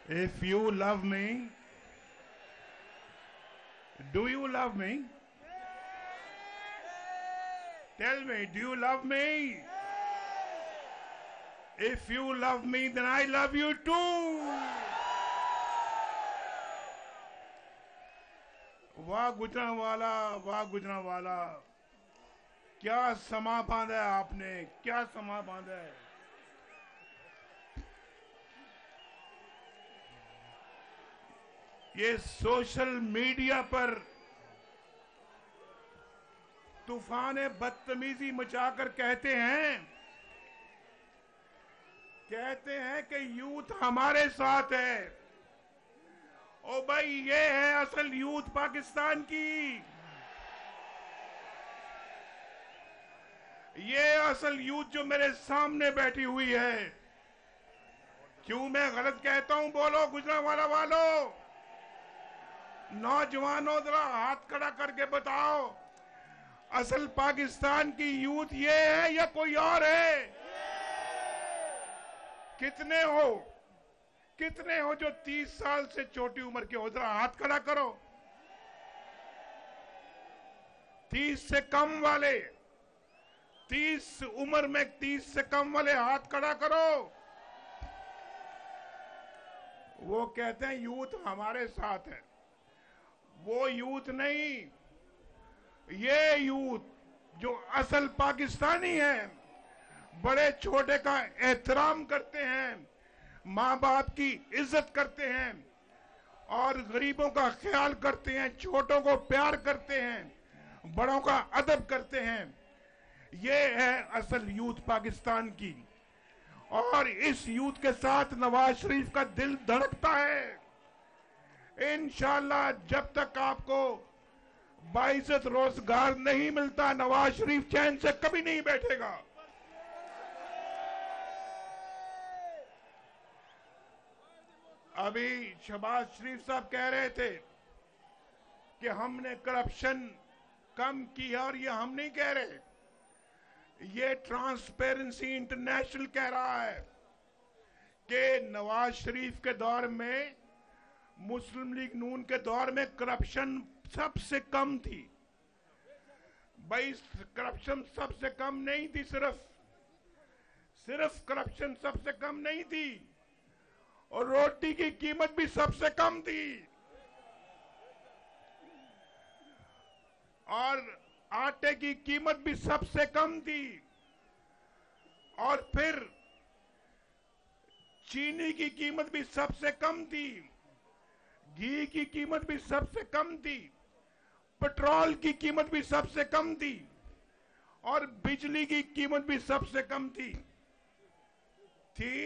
If you love me, do you love me? Tell me, do you love me? If you love me, then I love you too. वाह गुजरांवाला, वाह गुजरांवाला, क्या समा बांधा है आपने, क्या समा बांधा है। ये सोशल मीडिया पर तूफान बदतमीजी मचाकर कहते हैं कि यूथ हमारे साथ है। ओ भाई, ये है असल यूथ पाकिस्तान की, ये असल यूथ जो मेरे सामने बैठी हुई है। क्यों मैं गलत कहता हूं? बोलो गुजरांवाला वालों, नौजवानों, जरा हाथ खड़ा करके बताओ, असल पाकिस्तान की यूथ ये है या कोई और है? कितने हो जो 30 साल से छोटी उम्र के हो? जरा हाथ खड़ा करो। 30 से कम वाले, 30 उम्र में 30 से कम वाले हाथ खड़ा करो। वो कहते हैं यूथ हमारे साथ है। वो यूथ नहीं, ये यूथ जो असल पाकिस्तानी है, बड़े छोटे का एहतराम करते हैं, माँ बाप की इज्जत करते हैं और गरीबों का ख्याल करते हैं, छोटों को प्यार करते हैं, बड़ों का अदब करते हैं। ये है असल यूथ पाकिस्तान की। और इस यूथ के साथ नवाज शरीफ का दिल धड़कता है। इंशाअल्लाह जब तक आपको बाइज्जत रोजगार नहीं मिलता, नवाज शरीफ चैन से कभी नहीं बैठेगा। अभी शहबाज शरीफ साहब कह रहे थे कि हमने करप्शन कम की है, और ये हम नहीं कह रहे, ये ट्रांसपेरेंसी इंटरनेशनल कह रहा है कि नवाज शरीफ के दौर में, मुस्लिम लीग नून के दौर में करप्शन सबसे कम थी। भाई, करप्शन सबसे कम नहीं थी, सिर्फ करप्शन सबसे कम नहीं थी, और रोटी की कीमत भी सबसे कम थी, और आटे की कीमत भी सबसे कम थी, और फिर चीनी की कीमत भी सबसे कम थी, घी की कीमत भी सबसे कम थी, पेट्रोल की कीमत भी सबसे कम थी, और बिजली की कीमत भी सबसे कम थी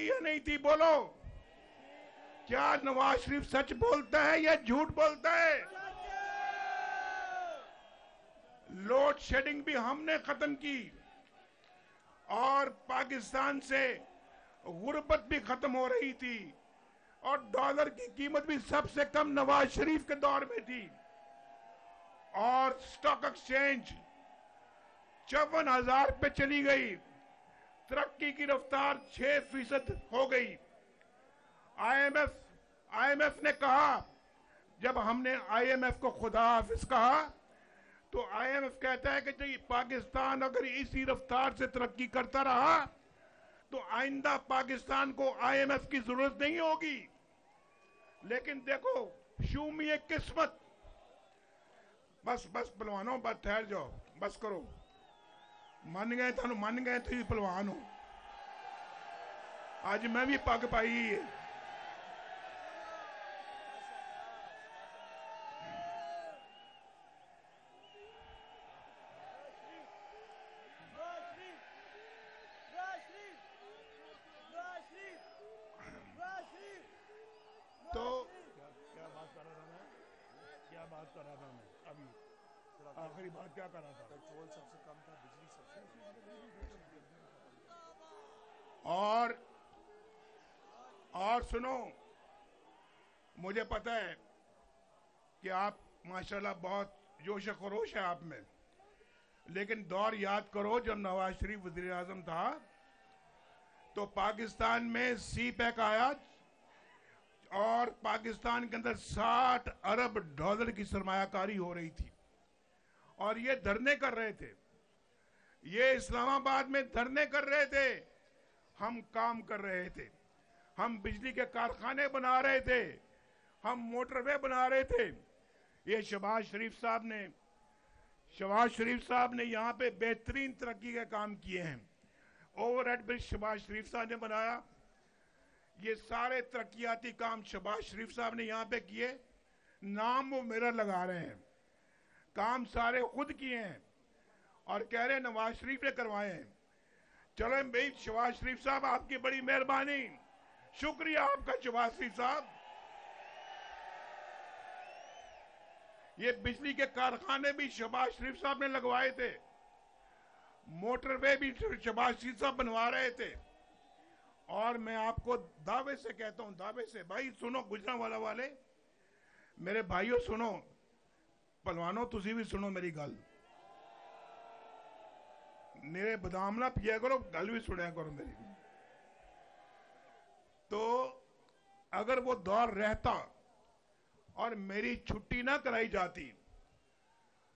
या नहीं थी? बोलो, क्या नवाज शरीफ सच बोलता है या झूठ बोलता है? लोड शेडिंग भी हमने खत्म की, और पाकिस्तान से गुर्बत भी खत्म हो रही थी, और डॉलर की कीमत भी सबसे कम नवाज शरीफ के दौर में थी, और स्टॉक एक्सचेंज 54,000 पे चली गई, तरक्की की रफ्तार 6% हो गई। आईएमएफ ने कहा, जब हमने आईएमएफ को खुदा हाफिज कहा, तो आईएमएफ कहता है कि जी पाकिस्तान अगर इसी रफ्तार से तरक्की करता रहा तो आइंदा पाकिस्तान को आईएमएफ की जरूरत नहीं होगी। लेकिन देखो, शूमी किस्मत। बस पहलवानों, बस ठहर जाओ, बस करो। मन गए तो पहलवान हो। आज मैं भी पग पाई है। तो क्या बात कर रहा था मैं अभी? आखिरी बात क्या कर रहा था? पेट्रोल सबसे कम था, बिजली सबसे और सुनो, मुझे पता है कि आप माशाल्लाह बहुत जोश खरोश है आप में, लेकिन दौर याद करो जब नवाज शरीफ वजीर आजम था तो पाकिस्तान में सी पैक आया, और पाकिस्तान के अंदर 60 अरब डॉलर की सरमायाकारी हो रही थी और ये धरने कर रहे थे, ये इस्लामाबाद में धरने कर रहे थे, हम काम कर रहे थे, हम बिजली के कारखाने बना रहे थे, हम मोटरवे बना रहे थे। ये शहबाज शरीफ साहब ने यहाँ पे बेहतरीन तरक्की के काम किए हैं। ओवरहेड ब्रिज शहबाज शरीफ साहब ने बनाया। ये सारे तरक्कियाती काम शहबाज शरीफ साहब ने यहाँ पे किए। नाम वो मेरा लगा रहे हैं, काम सारे खुद किए हैं और कह रहे हैं नवाज शरीफ ने करवाए हैं। चलो भाई शहबाज शरीफ साहब, आपकी बड़ी मेहरबानी, शुक्रिया आपका शहबाज शरीफ साहब। ये बिजली के कारखाने भी शहबाज शरीफ साहब ने लगवाए थे, मोटरवे भी शहबाज शरीफ साहब बनवा रहे थे। और मैं आपको दावे से कहता हूं, दावे से, भाई सुनो गुजरांवाला वाले, मेरे भाइयों सुनो, पहलवानों तुसी भी सुनो मेरी गल, मेरे बदाम ना पिया करो, गल भी सुनिया करो मेरी। तो अगर वो दौर रहता और मेरी छुट्टी ना कराई जाती,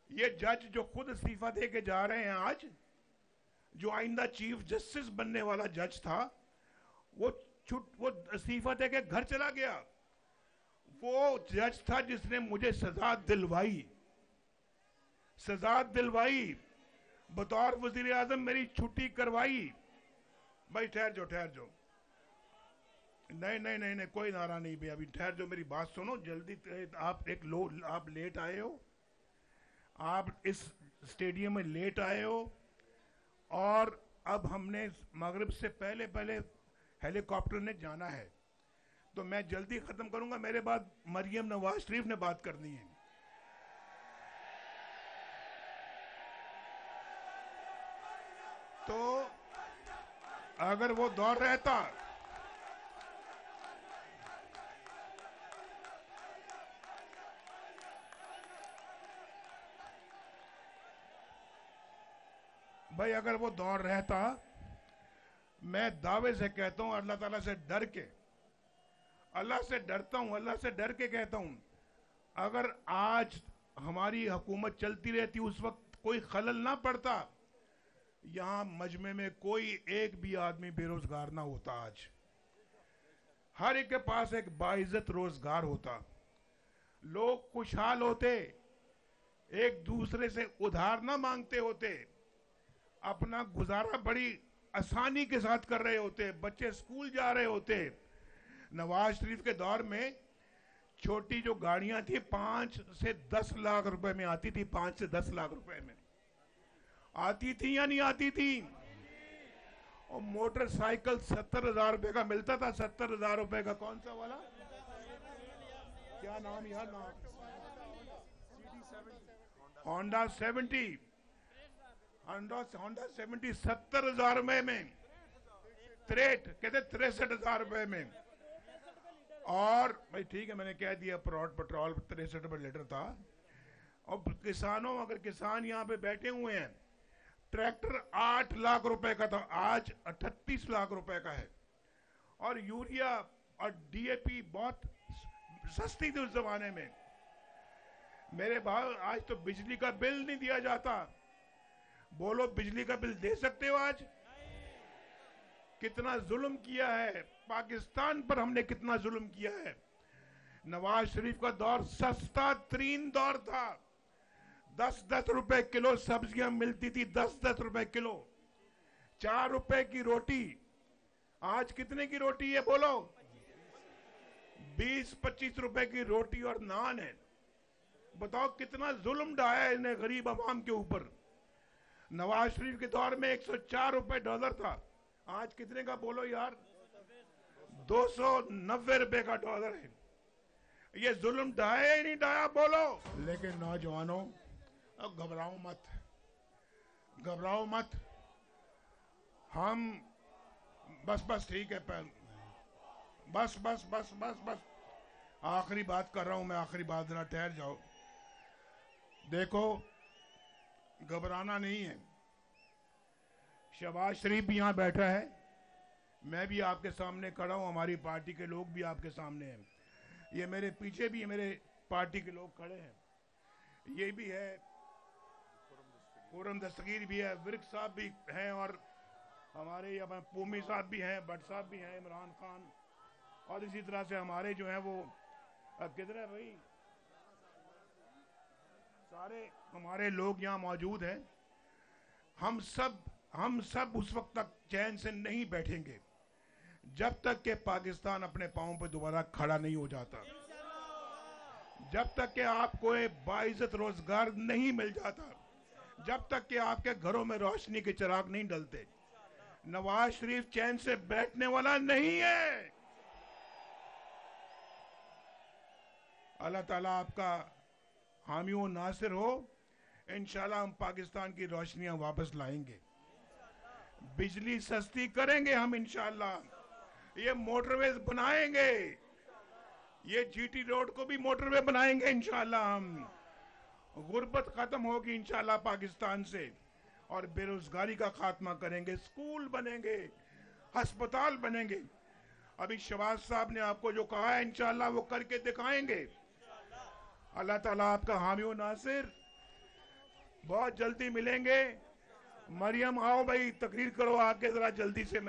ये जज जो खुद इस्तीफा दे के जा रहे हैं आज, जो आइंदा चीफ जस्टिस बनने वाला जज था, वो इस्तीफा दे के घर चला गया। वो जज था जिसने मुझे सजा दिलवाई, बतौर वजीर आजम मेरी छुट्टी करवाई। भाई ठहर जाओ, नहीं, कोई नारा नहीं भैया, अभी ठहर जाओ, मेरी बात सुनो जल्दी। आप लेट आए हो, आप इस स्टेडियम में लेट आए हो, और अब हमने मगरिब से पहले हेलीकॉप्टर ने जाना है, तो मैं जल्दी खत्म करूंगा। मेरे बाद मरियम नवाज शरीफ ने बात करनी है। तो अगर वो दौर रहता, भाई अगर वो दौर रहता, मैं दावे से कहता हूं, अल्लाह ताला से डर के, अल्लाह से डरता हूं, अल्लाह से डर के कहता हूं, अगर आज हमारी हुकूमत चलती रहती, उस वक्त कोई खलल ना पड़ता, यहां मजमे में कोई एक भी आदमी बेरोजगार ना होता। आज हर एक के पास एक बाइज्जत रोजगार होता, लोग खुशहाल होते, एक दूसरे से उधार ना मांगते होते, अपना गुजारा बड़ी आसानी के साथ कर रहे होते, बच्चे स्कूल जा रहे होते। नवाज शरीफ के दौर में छोटी जो गाड़ियां थी 5 से 10 लाख रुपए में आती थी, 5 से 10 लाख रुपए में आती थी या नहीं आती थी? और मोटरसाइकिल 70,000 रुपए का मिलता था, 70,000 रुपए का। कौन सा वाला, क्या नाम यार, नाम होंडा 70, होंडा 70 70,000 रुपए में, कहते 63,000 रुपए में। और भाई ठीक है, मैंने कह दिया, पेट्रोल 63 रुपए लीटर था। और किसानों, अगर किसान यहाँ पे बैठे हुए हैं, ट्रैक्टर 8 लाख रुपए का था, आज 38 लाख रुपए का है। और यूरिया और डीएपी बहुत सस्ती थी उस जमाने में। मेरे भाई आज तो बिजली का बिल नहीं दिया जाता। बोलो, बिजली का बिल दे सकते हो आज? कितना जुल्म किया है पाकिस्तान पर, हमने कितना जुल्म किया है। नवाज शरीफ का दौर सस्ता तरीन दौर था, 10-10 रुपए किलो सब्जियां मिलती थी, 10-10 रुपए किलो। 4 रुपए की रोटी, आज कितने की रोटी है बोलो? 20-25 रुपए की रोटी और नान है। बताओ कितना जुल्म ढाया है इन्हें गरीब आवाम के ऊपर। नवाज शरीफ के दौर में 104 रुपए डॉलर था, आज कितने का बोलो यार? 290 रुपए का डॉलर है। ये जुल्म ढाया ही नहीं ढाया बोलो? लेकिन नौजवानों, अब घबराओ मत, हम बस ठीक है, बस आखिरी बात कर रहा हूं मैं, आखिरी बात, जरा ठहर जाओ। देखो, घबराना नहीं है। शहबाज शरीफ भी यहां बैठा है, मैं भी आपके सामने खड़ा हूं, हमारी पार्टी के लोग भी आपके सामने हैं। ये मेरे पीछे भी मेरे पार्टी के लोग खड़े हैं, ये भी है, खुर्रम दस्तगीर भी है, विर्क साहब भी हैं, और हमारे यहाँ पूमी साहब भी हैं, भट्ट साहब भी हैं, इमरान खान, और इसी तरह से हमारे जो हैं वो किधर है भाई, सारे हमारे लोग यहाँ मौजूद हैं। हम सब उस वक्त तक चैन से नहीं बैठेंगे जब तक कि पाकिस्तान अपने पांवों पर दोबारा खड़ा नहीं हो जाता, जब तक कि आपको एक बाइज्जत रोजगार नहीं मिल जाता, जब तक कि आपके घरों में रोशनी के चिराग नहीं डलते। नवाज शरीफ चैन से बैठने वाला नहीं है। अल्लाह ताला आपका हामी व नासिर हो। इंशाल्लाह हम पाकिस्तान की रोशनियां वापस लाएंगे, बिजली सस्ती करेंगे हम इंशाल्लाह, ये मोटरवेज बनाएंगे, ये जीटी रोड को भी मोटरवे बनाएंगे इंशाल्लाह हम, गुर्बत खत्म होगी इंशाल्लाह पाकिस्तान से, और बेरोजगारी का खात्मा करेंगे, स्कूल बनेंगे, अस्पताल बनेंगे। अभी शहबाज साहब ने आपको जो कहा है इंशाल्लाह वो करके दिखाएंगे। अल्लाह ताला आपका हामी व नासिर। बहुत जल्दी मिलेंगे। मरियम आओ भाई, तकरीर करो आके जरा जल्दी से।